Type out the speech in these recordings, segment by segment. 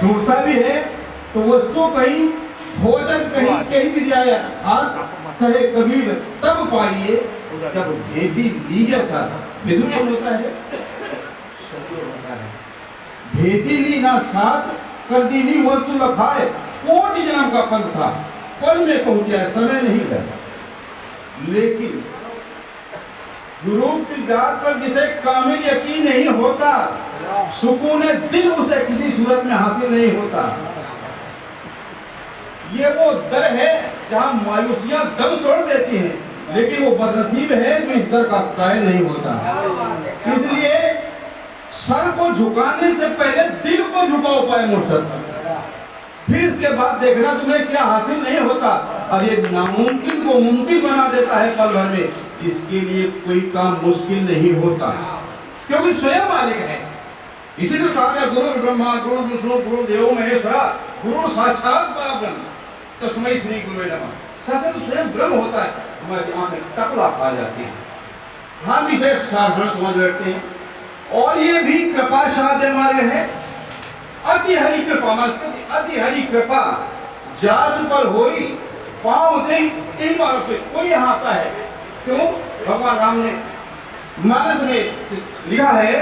ढूंढता भी है तो वस्तु कहीं भोजन कहीं भी जाए हाथ कहे कबीर तब पाइए जब भेदी लीजा था। विदुर कौन होता है? भेदी ली ना साथ कर दी ली वस्तु लखाए। कोटि जन्म का पंथ था, पल में पहुंचा, समय नहीं लगा। लेकिन गुरु की जात पर जिसे कामिल यकीन नहीं होता, सुकून दिल उसे किसी सूरत में हासिल नहीं होता। ये वो दर है जहां मायूसियां दम तोड़ देती हैं, लेकिन वो बदनसीब है जो इस दर का कायल नहीं होता। इसलिए सर को झुकाने से पहले दिल को झुकाओ पाए मुर्शद, फिर इसके बाद देखना तुम्हें क्या हासिल नहीं होता। और ये नामुमकिन को मुमकिन बना देता है पल भर में। इसके लिए कोई काम मुश्किल नहीं होता, क्योंकि स्वयं मालिक है। इसीलिए कहा गुरु ब्रह्मा गुरु विष्णु गुरु देवो महेश्वरा गुरु साक्षात परब्रह्म तस्मै श्री गुरुवे नमः। ससत स्वयं ब्रह्म होता है, हमारी आंखें टकला खा जाती है, हम इसे साधारण समझ बैठते हैं। और ये भी कृपा साध्य मार्ग है। अति हरि कृपा मानस्पति अति हरि कृपा जासु पर होई पाँव दे इन बारों पे कोई यहाँ आता है। क्यों? भगवान राम ने मानस में लिखा है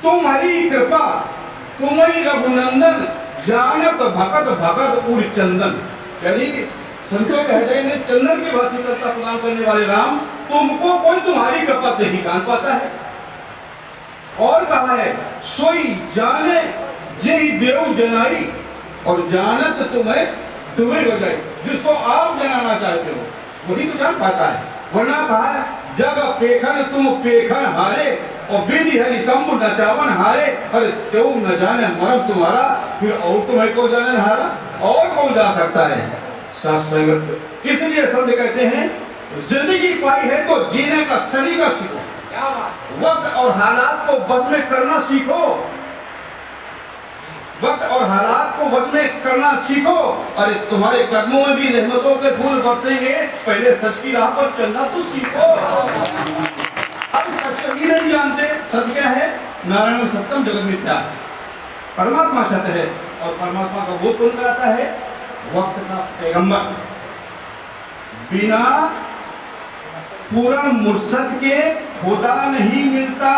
तुम्हारी कृपा तुम्हारी रघुनंदन जानत भगत भगत उर चंदन। यानी संतों के हृदय में चंदन की भांति सत्ता प्रदान करने वाले राम, तुमको कोई तुम्हारी कृपा से ही जान पाता है। और कहा है सोई जाने जय देव जनाई, और जानत तुम्हें हो जाए। जिसको आप जनाना चाहते हो वही तो जान पाता है। वरना कहा है जग पेखन तुम पेखन हारे, और विधि हरि शंभु नचावन हारे। अरे तो न जाने मरम तुम्हारा, फिर और तुम्हें को जाने हारा, और कौन जा सकता है? सत्संगत। इसलिए संत कहते हैं जिंदगी पाई है तो जीने का सलीका सीखो, वक्त और हालात को बस में करना सीखो, वक्त और हालात को वश में करना सीखो। अरे तुम्हारे कदमों में भी रहमतों के फूल बरसेंगे, पहले सच की राह पर चलना तो सीखो। अब सच ही नहीं जानते। सत्य क्या है? नारायण सत्यम जगत मिथ्या, परमात्मा सत्य है। और परमात्मा का वो कौन कराता है? वक्त का पैगंबर। बिना पूरा मुर्शद के खुदा नहीं मिलता।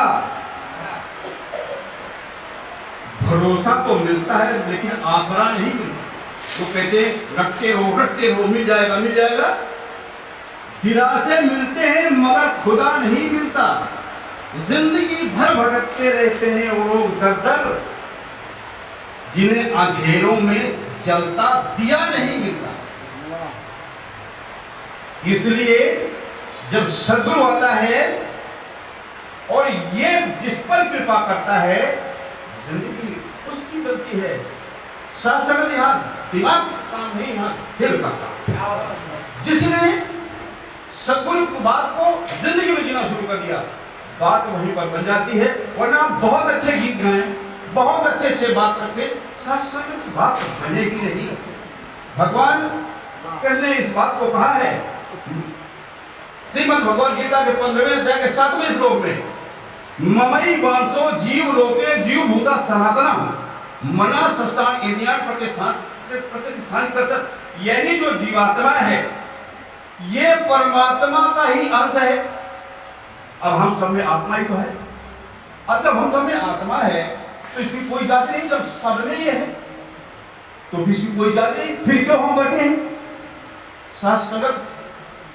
भरोसा तो मिलता है लेकिन आसरा नहीं मिलता। तो कहते रखते रहो मिल जाएगा मिल जाएगा। दिलासे मिलते हैं मगर खुदा नहीं मिलता। जिंदगी भर भटकते रहते हैं वो लोग दर दर, जिन्हें अंधेरों में जलता दिया नहीं मिलता। इसलिए जब सद्गुरु आता है और ये जिस पर कृपा करता है, जिंदगी उसकी गलती है। साथ यहाँ दिमाग काम नहीं, यहाँ दिल का काम। जिसने सद्गुरु की बात को जिंदगी में जीना शुरू कर दिया, बात वहीं पर बन जाती है। वरना आप बहुत अच्छे गीत गाएं, बहुत अच्छे बात रखें, सत्संग की बात बनेगी नहीं। भगवान ने इस बात को कहा है श्रीमद् भगवद गीता के 15वें अध्याय के 7वें श्लोक में, ममई वांसो जीव लोके जीव भूता सनातना मना सस्तान इंद्रियां प्रतिष्ठान कर। यानी जो जीवात्मा है ये परमात्मा का ही अंश है। अब हम सब में आत्मा ही तो है। अब जब हम सब में आत्मा है तो इसकी कोई जाति नहीं। जब सब में ये है तो इसकी कोई जाति नहीं, फिर क्यों हम बैठे हैं? साथ संगत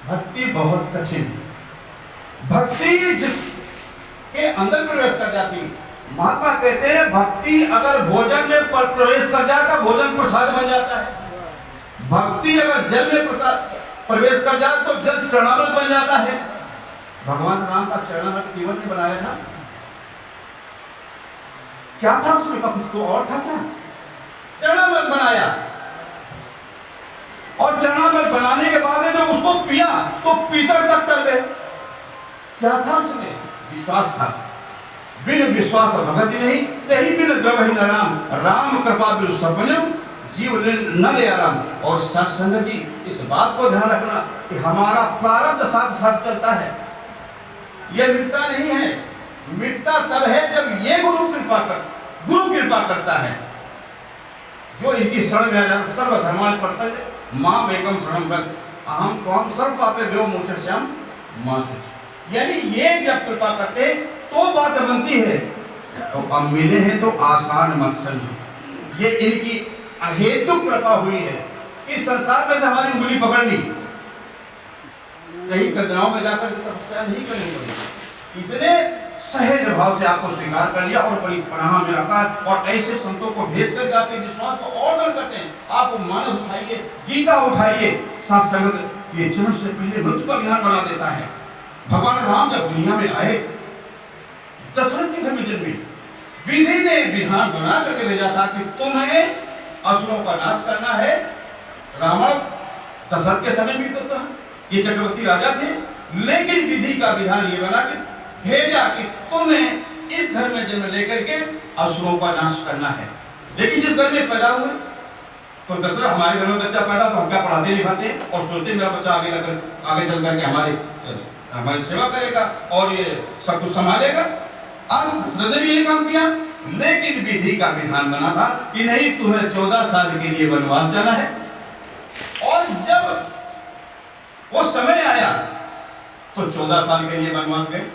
भक्ति बहुत कठिन है। भक्ति जिसके अंदर प्रवेश कर जाती, महात्मा कहते हैं भक्ति अगर भोजन में प्रवेश कर जाता भोजन प्रसाद बन जाता है। भक्ति अगर जल में प्रवेश कर जाए तो जल चरणामृत बन जाता है। भगवान राम का चरणामृत केवल ने बनाया था, क्या था उसमें का कुछ तो और था क्या? चरणामृत बनाया, और चरणामृत बनाने के बाद जब उसको पिया तो पीतर तक तर गए। क्या था उसमें? विश्वास था। बिन विश्वास और भगति नहीं, तही बिन द्रवहि न राम, राम कृपा बिन सर्वज्ञ जीव न ले आराम। और सत्संग जी इस बात को ध्यान रखना कि हमारा प्रारब्ध साथ साथ चलता है, यह मिटता नहीं है। मिटता तब है जब ये गुरु कृपा करता है। जो इनकी शरण में आ जाता, सर्वधर्मान् परित्यज्य माम् एकं शरणं व्रज अहं त्वां सर्व पापेभ्यो मोक्षयिष्यामि मा शुचि। यानी ये जब कृपा करते तो बात बनती है, तो अब मिले हैं तो आसान मत समझो। ये इनकी अहेतुक कृपा हुई है। इस संसार में से हमारी उंगली पकड़ ली, कहीं कदराओं में जाकर तपस्या नहीं करनी पड़ी, इसने सहज भाव से आपको स्वीकार कर लिया और बड़ी पनाह में रखा। और ऐसे संतों को भेज करके आपके विश्वास को और दृढ़ करते हैं। आप मानस उठाइए, गीता उठाइए, साथ संगत ये जन्म से पहले मृत्यु का विधान बना देता है। भगवान राम जब दुनिया में आए, दशरथ के घर में जन्मे, विधि ने विधान बना करके भेजा था कि तुम्हें असुरों का नाश करना है। रावण दशरथ के समय भी तो था, ये चक्रवर्ती राजा थे, लेकिन विधि का विधान ये बना कि भेजा कि तुम्हें इस घर में जन्म लेकर के असुरों का नाश करना है। लेकिन जिस घर में पैदा हुए, तो दशरथ हमारे घर में बच्चा पैदा तो हम क्या पढ़ाते लिखाते हैं और सोचते मेरा बच्चा आगे चल करके हमारी सेवा करेगा और ये सब कुछ संभालेगा। आज दशरथ ने भी यही काम किया, लेकिन विधि का विधान बना था कि नहीं, तुम्हें 14 साल के लिए वनवास जाना है। और जब वो समय आया तो 14 साल के लिए वनवास गए।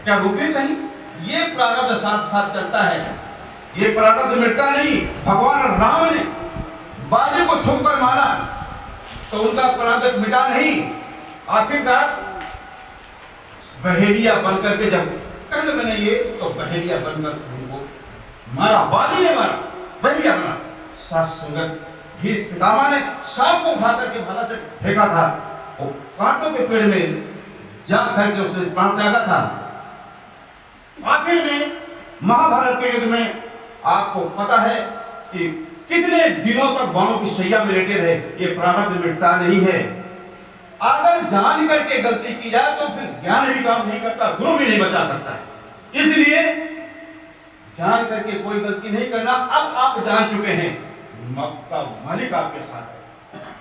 क्या रुके कहीं? ये प्रारब्ध साथ साथ चलता है, ये प्रारब्ध मिटता नहीं। भगवान राम ने बाजे को छूकर मारा तो उनका प्रारब्ध मिटा नहीं। आखिरकार बहेलिया बनकर के जब कर्ण बने ये, तो बहेलिया बनकर उनको मारा, बाजी ने मारा, बहेलिया बना। साथ संगत भीष्म पितामह ने सांप को उठा करके भाला से फेंका था, वो कांटों के पेड़ में जा करके उसने प्राण त्यागा था। आखिर में महाभारत के युद्ध में आपको पता है कि कितने दिनों तक बाणों की शैया में लेटे रहे। ये प्रारब्ध मिटता नहीं है। अगर जान करके गलती की जाए तो फिर ज्ञान भी काम नहीं करता, गुरु भी नहीं बचा सकता है। इसलिए जान करके कोई गलती नहीं करना। अब आप जान चुके हैं, आपका मालिक आपके साथ है।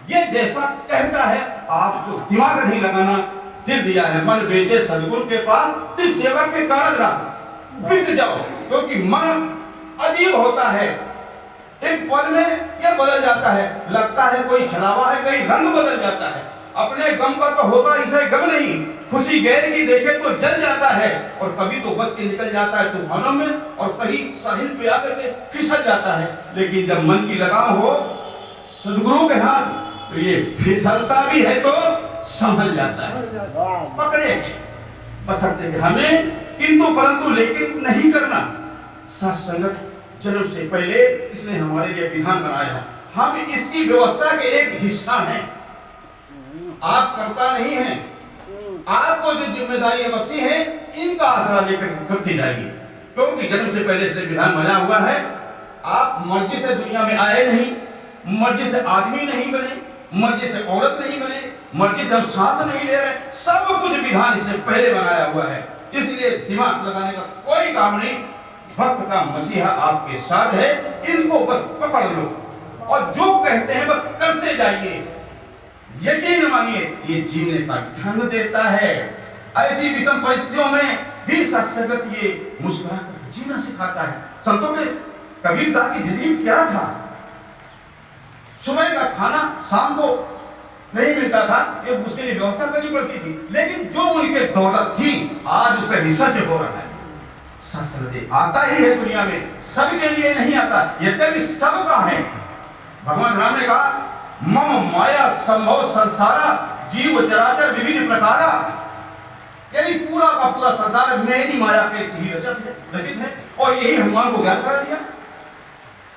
ये जैसा कहता है आपको दिमाग नहीं लगाना, दिल दिया है। मन बेचे सदगुरु के पास, तिस सेवा के कारज रास बिक जाओ, क्योंकि मन अजीब होता है। एक पल में यह बदल जाता है, लगता है कोई छलावा है, कहीं रंग बदल जाता है। अपने गम का तो होता इसे गम नहीं, खुशी गैर की देखे तो जल जाता है। और कभी तो बच के निकल जाता है तूफानों में, और कहीं साहिल पे आकर के फिसल जाता है। लेकिन जब मन की लगाम हो सदगुरु के हाथ, तो ये फिसलता भी है तो संभल जाता है, पकड़े बसरते हमें किंतु परंतु लेकिन नहीं करना। सत्संगत जन्म से पहले इसने हमारे लिए विधान बनाया, हम इसकी व्यवस्था के एक हिस्सा हैं। आप करता नहीं हैं, आपको जो जिम्मेदारी बख्शी है इनका आसरा लेकर करते जाइए, क्योंकि जन्म से पहले इसने विधान बना हुआ है। आप मर्जी से दुनिया में आए नहीं, मर्जी से आदमी नहीं बने, मर्जी से औरत नहीं बने, मर्जी से हम सांस नहीं ले रहे, सब कुछ विधान इसने पहले बनाया हुआ है। इसलिए दिमाग लगाने का कोई काम नहीं। वक्त का मसीहा आपके साथ है, इनको बस पकड़ लो और जो कहते हैं बस करते जाइए। यकीन मानिए ये जीने का ढंग देता है। ऐसी विषम परिस्थितियों में भी सत्संगत ये मुस्कुरा कर जीना सिखाता है। संतों के कबीर दास की जिंदगी क्या था? सुबह का खाना शाम को नहीं मिलता था, ये उसके लिए व्यवस्था करनी पड़ती थी, लेकिन जो उनके दौलत थी आज उस पर रिसर्च हो रहा है। सत्संग आता ही है दुनिया में, सबके लिए नहीं आता, यद्यपि सबका है। भगवान राम ने कहा मम माया संभव संसारा जीव चराचर विभिन्न प्रकारा, यानी पूरा का पूरा संसार मेरी माया के ही रचित है। और यही हनुमान को ज्ञान करा दिया।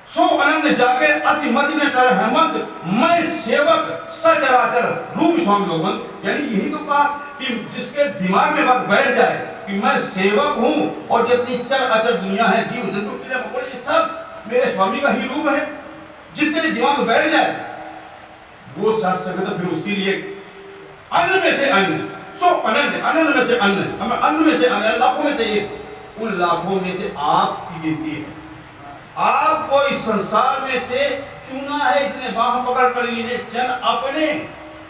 सो अनन्य जागे असि मति न कर हेमंत, मैं सेवक सचराचर रूप स्वामी लोगन। यानी यही तो कहा कि जिसके दिमाग में बात बैठ जाए कि मैं सेवक हूं और जितनी चर अचर दुनिया है, जीव जंतु कीड़े मकोड़े, ये सब मेरे स्वामी का ही रूप है। जिसके लिए दिमाग में बैठ जाए वो सत्संग, तो फिर उसके लिए अन्न में से अन्न, सो अनन्य, अनन्य में से अन्न, हम अन्न में से अन्न, लाखों में से एक, उन लाखों में से आपकी गिनती है। आपको इस संसार में से चुना है इसने, बाह पकड़ कर लीजिए, जन अपने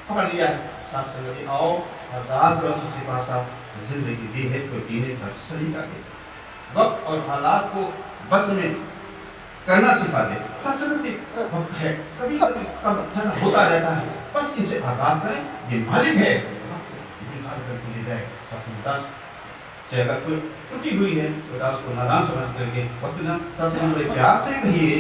पकड़ लिया है। सत्संग आओ अरदास करो सच्चे पातशाह, जिंदगी दी है तो जीने का सलीका दे। वक्त और हालात को बस में करना सिखा दे। सत्संग वक्त है, कभी कभी कब होता रहता है, बस इसे आगाज करें, ये मालिक है, करके ले जाए। सत्संग से अगर कोई त्रुटि हुई है तो उसको नादान समझ करके वस्तुतः सत्संग बड़े प्यार से कहिए।